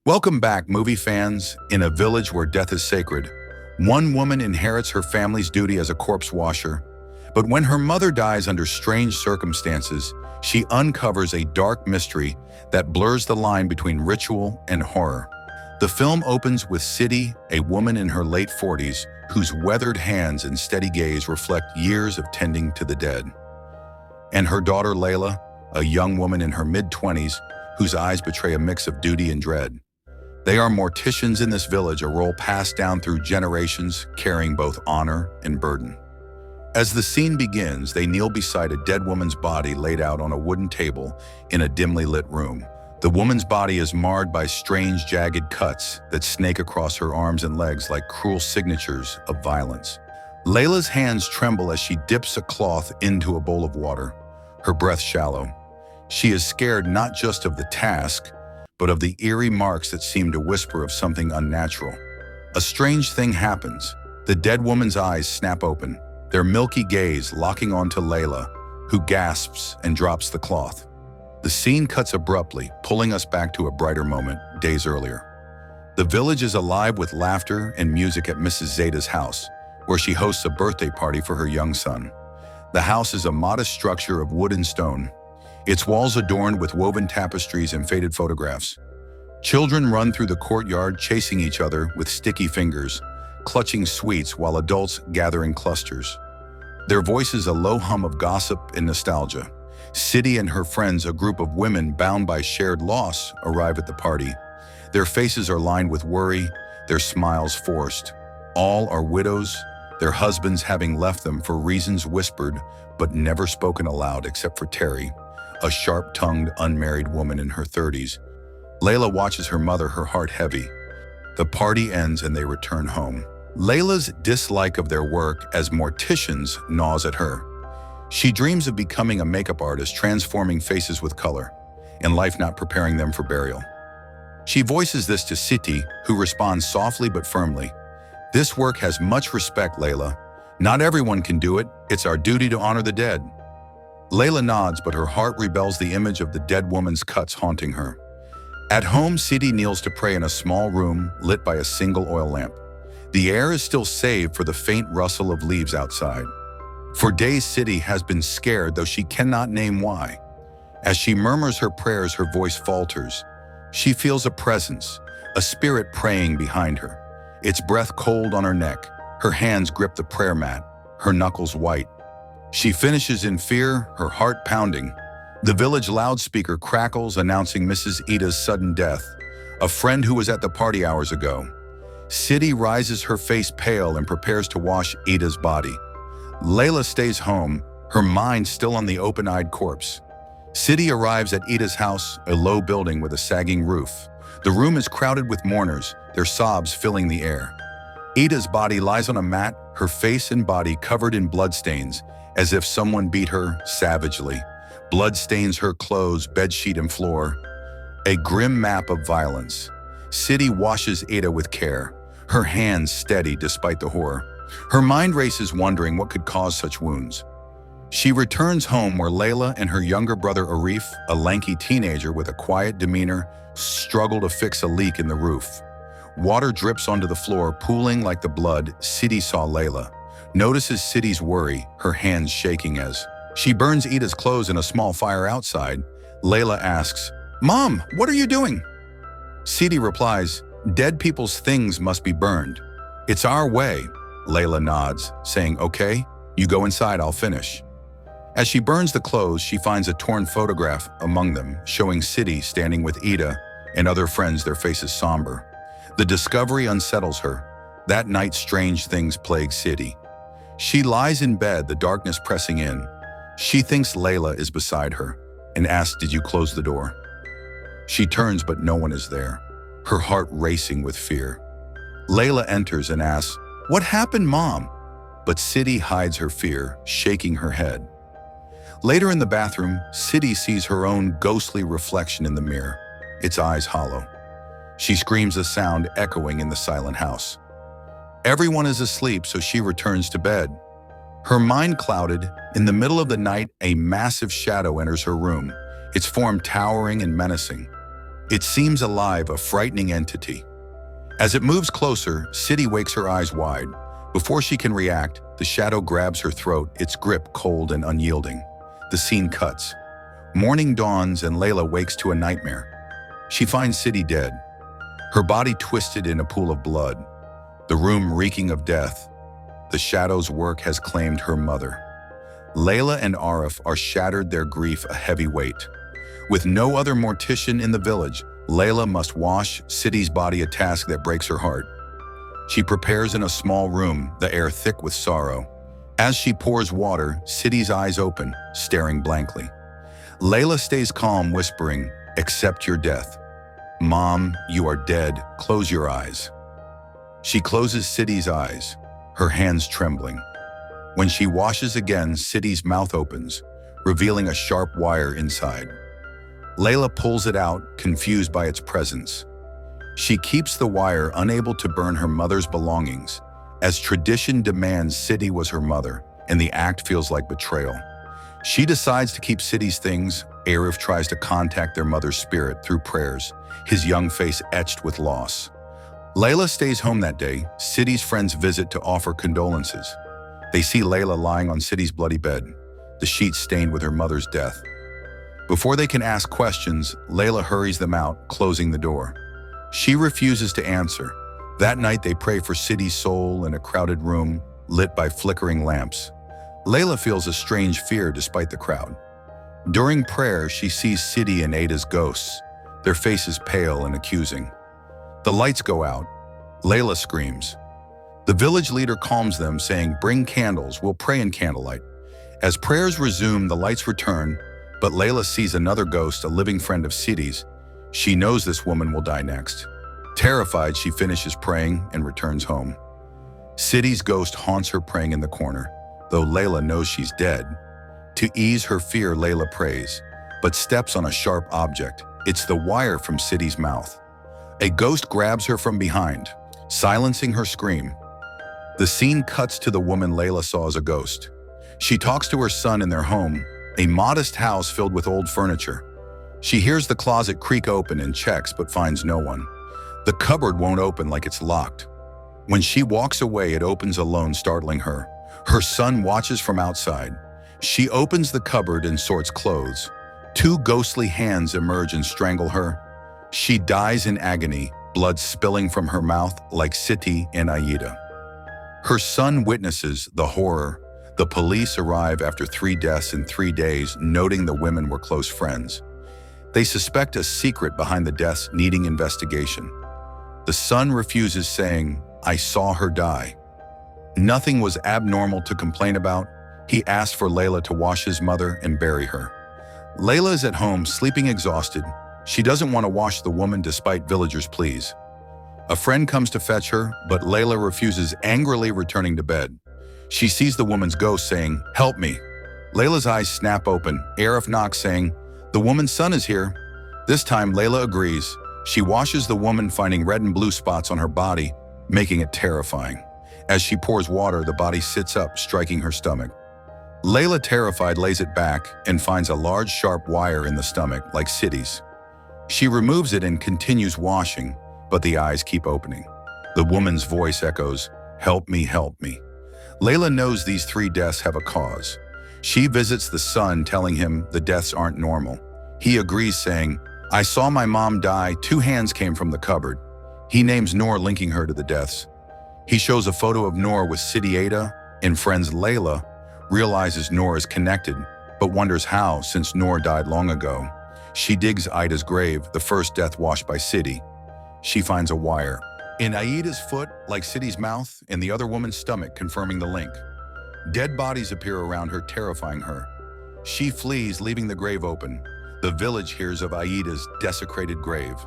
Welcome back, movie fans. In a village where death is sacred, one woman inherits her family's duty as a corpse washer. But when her mother dies under strange circumstances, she uncovers a dark mystery that blurs the line between ritual and horror. The film opens with Sidi, a woman in her late 40s, whose weathered hands and steady gaze reflect years of tending to the dead. And her daughter Lela, a young woman in her mid-20s, whose eyes betray a mix of duty and dread. They are morticians in this village, a role passed down through generations, carrying both honor and burden. As the scene begins, they kneel beside a dead woman's body laid out on a wooden table in a dimly lit room. The woman's body is marred by strange, jagged cuts that snake across her arms and legs like cruel signatures of violence. Layla's hands tremble as she dips a cloth into a bowl of water, her breath shallow. She is scared not just of the task, but of the eerie marks that seem to whisper of something unnatural. A strange thing happens. The dead woman's eyes snap open, their milky gaze locking onto Lela, who gasps and drops the cloth. The scene cuts abruptly, pulling us back to a brighter moment days earlier. The village is alive with laughter and music at Mrs. Zeta's house, where she hosts a birthday party for her young son. The house is a modest structure of wood and stone, its walls adorned with woven tapestries and faded photographs. Children run through the courtyard, chasing each other with sticky fingers, clutching sweets while adults gather in clusters. Their voices a low hum of gossip and nostalgia. Sidi and her friends, a group of women bound by shared loss, arrive at the party. Their faces are lined with worry, their smiles forced. All are widows, their husbands having left them for reasons whispered but never spoken aloud except for Terry, a sharp-tongued, unmarried woman in her 30s. Lela watches her mother, her heart heavy. The party ends and they return home. Layla's dislike of their work as morticians gnaws at her. She dreams of becoming a makeup artist, transforming faces with color, and life not preparing them for burial. She voices this to Siti, who responds softly but firmly. "This work has much respect, Lela. Not everyone can do it. It's our duty to honor the dead." Lela nods, but her heart rebels, the image of the dead woman's cuts haunting her. At home, Sidi kneels to pray in a small room lit by a single oil lamp. The air is still save for the faint rustle of leaves outside. For days, Sidi has been scared, though she cannot name why. As she murmurs her prayers, her voice falters. She feels a presence, a spirit praying behind her. Its breath cold on her neck. Her hands grip the prayer mat, her knuckles white. She finishes in fear, her heart pounding. The village loudspeaker crackles, announcing Mrs. Ida's sudden death, a friend who was at the party hours ago. Sidi rises, her face pale, and prepares to wash Ida's body. Lela stays home, her mind still on the open-eyed corpse. Sidi arrives at Ida's house, a low building with a sagging roof. The room is crowded with mourners, their sobs filling the air. Ida's body lies on a mat, her face and body covered in bloodstains, as if someone beat her savagely. Blood stains her clothes, bedsheet, and floor. A grim map of violence. Sidi washes Ida with care, her hands steady despite the horror. Her mind races, wondering what could cause such wounds. She returns home where Lela and her younger brother Arif, a lanky teenager with a quiet demeanor, struggle to fix a leak in the roof. Water drips onto the floor, pooling like the blood. Sidi saw Lela. Notices Sidi's worry, her hands shaking as she burns Ida's clothes in a small fire outside. Lela asks, "Mom, what are you doing?" Sidi replies, "Dead people's things must be burned. It's our way." Lela nods, saying, "Okay, you go inside, I'll finish." As she burns the clothes, she finds a torn photograph among them, showing Sidi standing with Ida and other friends, their faces somber. The discovery unsettles her. That night, strange things plague Sidi. She lies in bed, the darkness pressing in. She thinks Lela is beside her and asks, "Did you close the door?" She turns, but no one is there, her heart racing with fear. Lela enters and asks, "What happened, Mom?" But Sidi hides her fear, shaking her head. Later in the bathroom, Sidi sees her own ghostly reflection in the mirror, its eyes hollow. She screams, a sound echoing in the silent house. Everyone is asleep, so she returns to bed. Her mind clouded, in the middle of the night, a massive shadow enters her room, its form towering and menacing. It seems alive, a frightening entity. As it moves closer, City wakes her eyes wide. Before she can react, the shadow grabs her throat, its grip cold and unyielding. The scene cuts. Morning dawns and Lela wakes to a nightmare. She finds City dead, her body twisted in a pool of blood, the room reeking of death. The shadow's work has claimed her mother. Lela and Arif are shattered, their grief a heavy weight. With no other mortician in the village, Lela must wash City's body, a task that breaks her heart. She prepares in a small room, the air thick with sorrow. As she pours water, City's eyes open, staring blankly. Lela stays calm, whispering, "Accept your death. Mom, you are dead. Close your eyes." She closes City's eyes, her hands trembling. When she washes again, City's mouth opens, revealing a sharp wire inside. Lela pulls it out, confused by its presence. She keeps the wire, unable to burn her mother's belongings. As tradition demands, City was her mother, and the act feels like betrayal. She decides to keep City's things. Arif tries to contact their mother's spirit through prayers, his young face etched with loss. Lela stays home that day. City's friends visit to offer condolences. They see Lela lying on City's bloody bed, the sheets stained with her mother's death. Before they can ask questions, Lela hurries them out, closing the door. She refuses to answer. That night they pray for City's soul in a crowded room, lit by flickering lamps. Lela feels a strange fear despite the crowd. During prayer, she sees City and Ada's ghosts, their faces pale and accusing. The lights go out. Lela screams. The village leader calms them, saying, "Bring candles, we'll pray in candlelight." As prayers resume, the lights return, but Lela sees another ghost, a living friend of City's. She knows this woman will die next. Terrified, she finishes praying and returns home. City's ghost haunts her, praying in the corner, though Lela knows she's dead. To ease her fear, Lela prays, but steps on a sharp object. It's the wire from City's mouth. A ghost grabs her from behind, silencing her scream. The scene cuts to the woman Lela saw as a ghost. She talks to her son in their home, a modest house filled with old furniture. She hears the closet creak open and checks, but finds no one. The cupboard won't open, like it's locked. When she walks away, it opens alone, startling her. Her son watches from outside. She opens the cupboard and sorts clothes. Two ghostly hands emerge and strangle her. She dies in agony, blood spilling from her mouth like City and Aida. Her son witnesses the horror. The police arrive after 3 deaths in 3 days, noting the women were close friends. They suspect a secret behind the deaths, needing investigation. The son refuses, saying, "I saw her die." Nothing was abnormal to complain about. He asked for Lela to wash his mother and bury her. Lela is at home, sleeping exhausted. She doesn't want to wash the woman despite villagers' pleas. A friend comes to fetch her, but Lela refuses, angrily returning to bed. She sees the woman's ghost, saying, "Help me." Layla's eyes snap open. Arif knocks, saying, "The woman's son is here." This time, Lela agrees. She washes the woman, finding red and blue spots on her body, making it terrifying. As she pours water, the body sits up, striking her stomach. Lela, terrified, lays it back and finds a large, sharp wire in the stomach, like City's. She removes it and continues washing, but the eyes keep opening. The woman's voice echoes, "Help me, help me." Lela knows these 3 deaths have a cause. She visits the son, telling him the deaths aren't normal. He agrees, saying, "I saw my mom die. 2 hands came from the cupboard." He names Noor, linking her to the deaths. He shows a photo of Noor with City, Ada, and friends. Lela realizes Noor is connected, but wonders how, since Noor died long ago. She digs Ida's grave, the first death washed by City. She finds a wire in Aida's foot, like City's mouth, and the other woman's stomach, confirming the link. Dead bodies appear around her, terrifying her. She flees, leaving the grave open. The village hears of Aida's desecrated grave.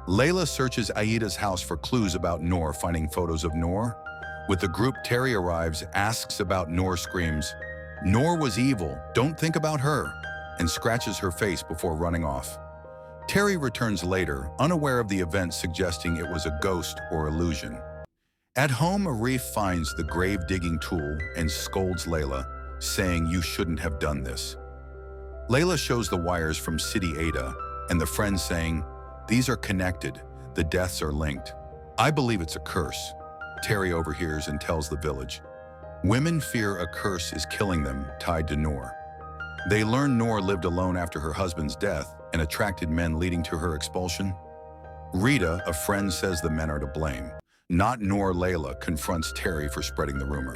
Lela searches Aida's house for clues about Noor, finding photos of Noor. With the group, Terry arrives, asks about Noor, screams, "Noor was evil, don't think about her," and scratches her face before running off. Terry returns later, unaware of the event, suggesting it was a ghost or illusion. At home, Arif finds the grave-digging tool and scolds Lela, saying, "You shouldn't have done this." Lela shows the wires from City, Ada, and the friend, saying, These are connected. The deaths are linked. I believe it's a curse. Terry overhears and tells the village. Women fear a curse is killing them, tied to Noor. They learn Noor lived alone after her husband's death and attracted men, leading to her expulsion. Rita, a friend, says the men are to blame. Not Noor. Lela confronts Terry for spreading the rumor.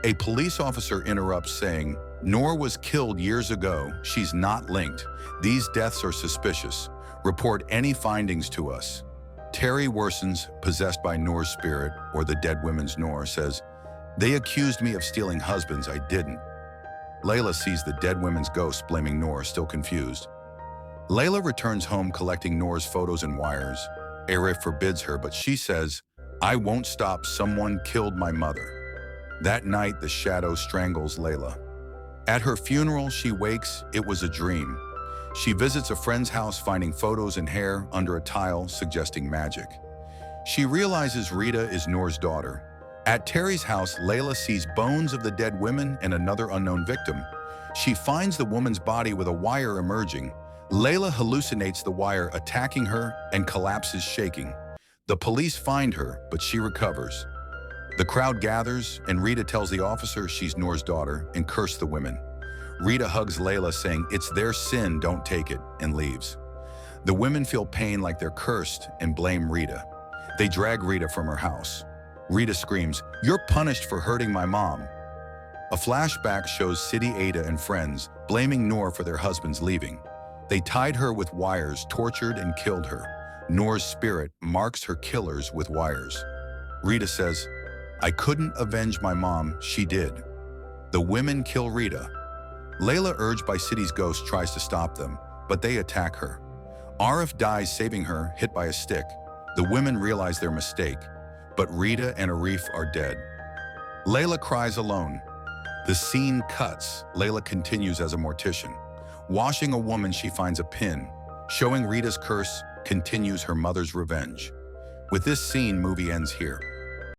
A police officer interrupts, saying, Noor was killed years ago. She's not linked. These deaths are suspicious. Report any findings to us. Terry worsens, possessed by Noor's spirit, or the dead women's Noor, says, they accused me of stealing husbands. I didn't. Lela sees the dead women's ghosts, blaming Noor, still confused. Lela returns home collecting Noor's photos and wires. Arif forbids her, but she says, I won't stop. Someone killed my mother. That night, the shadow strangles Lela. At her funeral, she wakes. It was a dream. She visits a friend's house, finding photos and hair under a tile, suggesting magic. She realizes Rita is Noor's daughter. At Terry's house, Lela sees bones of the dead women and another unknown victim. She finds the woman's body with a wire emerging. Lela hallucinates the wire attacking her and collapses, shaking. The police find her, but she recovers. The crowd gathers, and Rita tells the officer she's Noor's daughter and curses the women. Rita hugs Lela, saying, it's their sin, don't take it, and leaves. The women feel pain like they're cursed and blame Rita. They drag Rita from her house. Rita screams, you're punished for hurting my mom. A flashback shows City Ada and friends blaming Noor for their husbands leaving. They tied her with wires, tortured and killed her. Noor's spirit marks her killers with wires. Rita says, I couldn't avenge my mom, she did. The women kill Rita. Lela, urged by City's ghost, tries to stop them, but they attack her. Arif dies, saving her, hit by a stick. The women realize their mistake, but Rita and Arif are dead. Lela cries alone. The scene cuts. Lela continues as a mortician. Washing a woman, she finds a pin. Showing Rita's curse, continues her mother's revenge. With this scene, movie ends here.